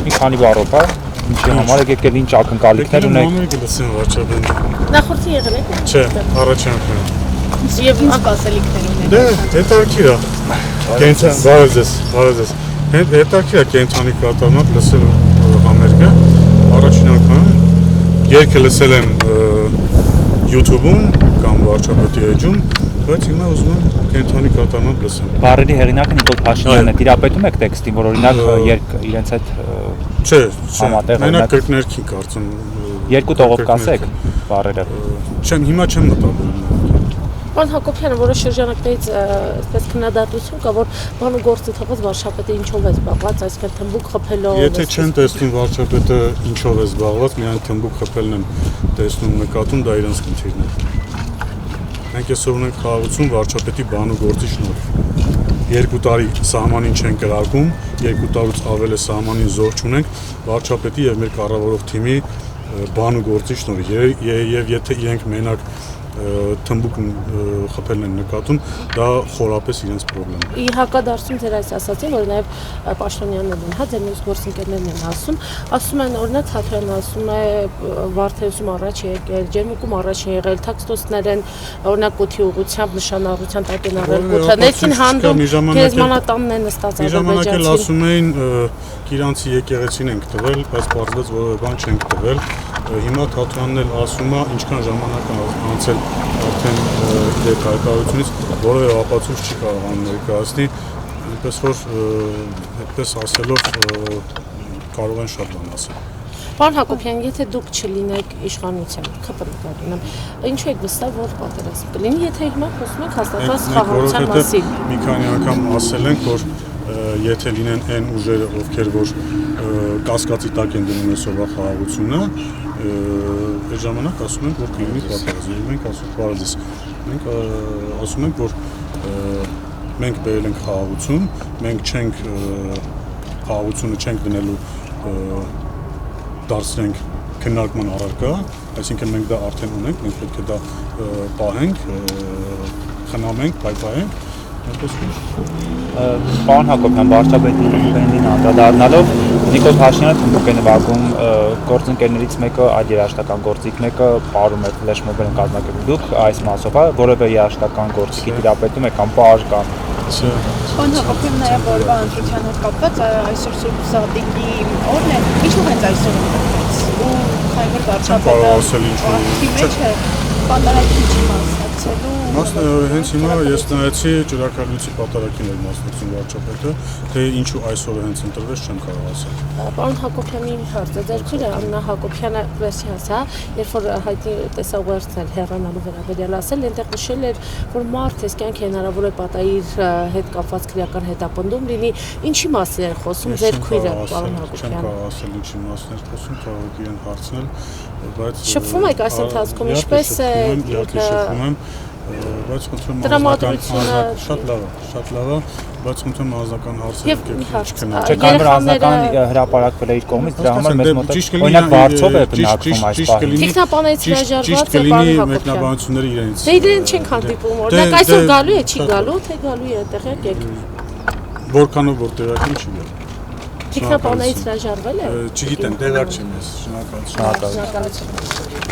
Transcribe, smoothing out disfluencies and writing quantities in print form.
մի քանի բառով, հա։ Ինչի համար եկել ինչ ակնկալիքներ ունեք։ Մանրիկ լսեմ վարչապետը։ Նախորդի եղել եք։ Չէ, առաջին անգամ։ Եվ ինչ սպասելիքներ ունեք։ Դե, հետաքրքիր է։ Կենցան, բարեզես։ Հետաքրքիր է կենցանի կատարմամբ լսել համերգը։ Առաջին անգամ երգը լսել եմ YouTube-ում կամ վարչապետի էջում, բայց հիմա ուզում եմ կենցանի կատարմամբ լսեմ։ Բառերի հեղինակը Նիկոլ Փաշինյանն է, տիրապետում եք տեքստին, որ օրինակ երգ իրենց հետ Չէ, համատեղ մենակ կրկներքին կարծում։ երկու տողով կասեք բառերը։ Հիմա չեմ մտածում։ Պարոն Հակոբյանը, որոշ շրջանակներից այսպես քննադատություն կա, որ բանուգործը թողած վարչապետը ինչով է զբաղված, այսինքն թմբուկ խփելով։ Եթե չեն տեսնում վարչապետը ինչով է զբաղված, միայն թմբուկ խփելն են տեսնում նկատում, դա իրենց խնդիրն է։ Մենք այսօր ունենք խաղաղություն վարչապետի բանուգործի շնորհիվ։ 2 տարի սահմանին չեն կրակում, 2 տարուց ավել է սահմանին զոհ չունենք վարչապետի եւ մեր կառավարող թիմի բանուգործի շնորհիվ։ Եվ եթե իրենք մենակ թմբուկ խփելն են նկատում, դա խորապես իրենց խնդրեմ է։ Ի հակադարձում ձեր այս ասացին, որ նաև Պաշտոնյանն են, հա, ձեր մյուս գործընկերներն են ասում են, օրինակ Թաթարյանն ասում է Վարդերուսում առաջ եկել, Ջերմուկում առաջ եղել, տաքստոսներ են, օրինակ կոթի ուղղությամբ նշանառության տակ են առել կոթը, ներքին հանդում գերմանատանն են նստած Ժամանակ էլ ասում էին Կիրանցի եկեղեցին ենք տվել, բայց պարզվեց որևէ բան չենք տվել։ Հիմա Թաթյանն էլ ասում է, ինչքան ժամանակ անցել արդեն իր հայտարարությունից որևէ ապացույց չի կարող ներկայացնել, այնպես որ այդպես ասելով կարող են շատ բան ասել։ Պարոն Հակոբյան, եթե դուք չլինեք իշխանության, ԿՊ-ն, ինչու եք վստահ, որ պատերազմ կլինի, եթե հիմա խոսում եք հաստատված խաղաղության մասին։ Մի քանի անգամ ասել ենք, որ եթե լինեն այն ուժերը, ովքեր որ կասկածի տակ են դնում այսօրվա խաղաղությունը, այդ ժամանակ ասում ենք, որ կլինի պատերազմ։ Մենք ասում ենք, որ մենք բերել ենք խաղաղություն, մենք չենք խաղաղությունը չենք դնելու դարձնենք քննարկման առարկա, այսինքն մենք դա արդեն ունենք, մենք պետք է դա պահենք, խնամենք, պայպայենք, Պարոն Հակոբյան, վարչապետի բենդին անդրադառնալով Նիկոլ Փաշինյանը թմբուկ է նվագում գործընկերներից մեկը, այդ երաժշտական գործիք մեկը պարում է ֆլեշմոբեր են կազմակերպում։ Դուք այս մասով որևէ երաժշտական գործիքի տիրապետում եք կամ պար կամ Պարոն Հակոբյան, նաև օրվա ընտրության հետ կապված այսօր Սուրբ Զատիկի օրն է, ինչու հենց այսօր ու քանի որ վարչապետը պատարագի չի մասնակցելու։ Հենց հիմա ես նայեցի Ջրակալույցի պատարագին էր մասնակցում վարչապետը, թե ինչու այսօր հենց ընտրվեց չեմ կարող ասել։ Պարոն Հակոբյանի հարցը, ձեր քույրը Աննա Հակոբյանը պրեսի հասա, երբ որ հայտնի տեսաուղերձն էր հեռանալու վերաբերյալ ասել, այնտեղ նշել էր, որ մարդ այս կյանքի հնարավոր է պատահիր հետ կապված քրեական հետապնդում լինի, ինչի մասին էր խոսում ձեր քույրը, պարոն Հակոբյանը։ Չեմ կարող ասել ինչի մասին էր խոսում, կարող եք իրեն հարցնել, բայց շփվում եք այս ընթացքում, ինչպես է բայց խնդրում Տրամադրությունը շատ լավ է, բայց խնդրում անձնական հարցեր եք Չէ, քանի որ անձնական հրապարակվել է իր կողմից, դրա համար մեզ մոտ օրինակ վարձով է բնակվում այս պահին։ Տեխնապանից հրաժարված է պարոն մեկնաբանությունները իրենց։ Դե իրեն չենք հանդիպում, օրինակ այսօր գալու է, չի գալու, թե գալու է, տեղյակ եք։ Որքանով որ տեղյակին չի գալու։ Տեխնապանից հրաժարվել է։ Չգիտեմ, տեղյակ չեմ ես, շնորհակալություն։ Շնորհակալություն։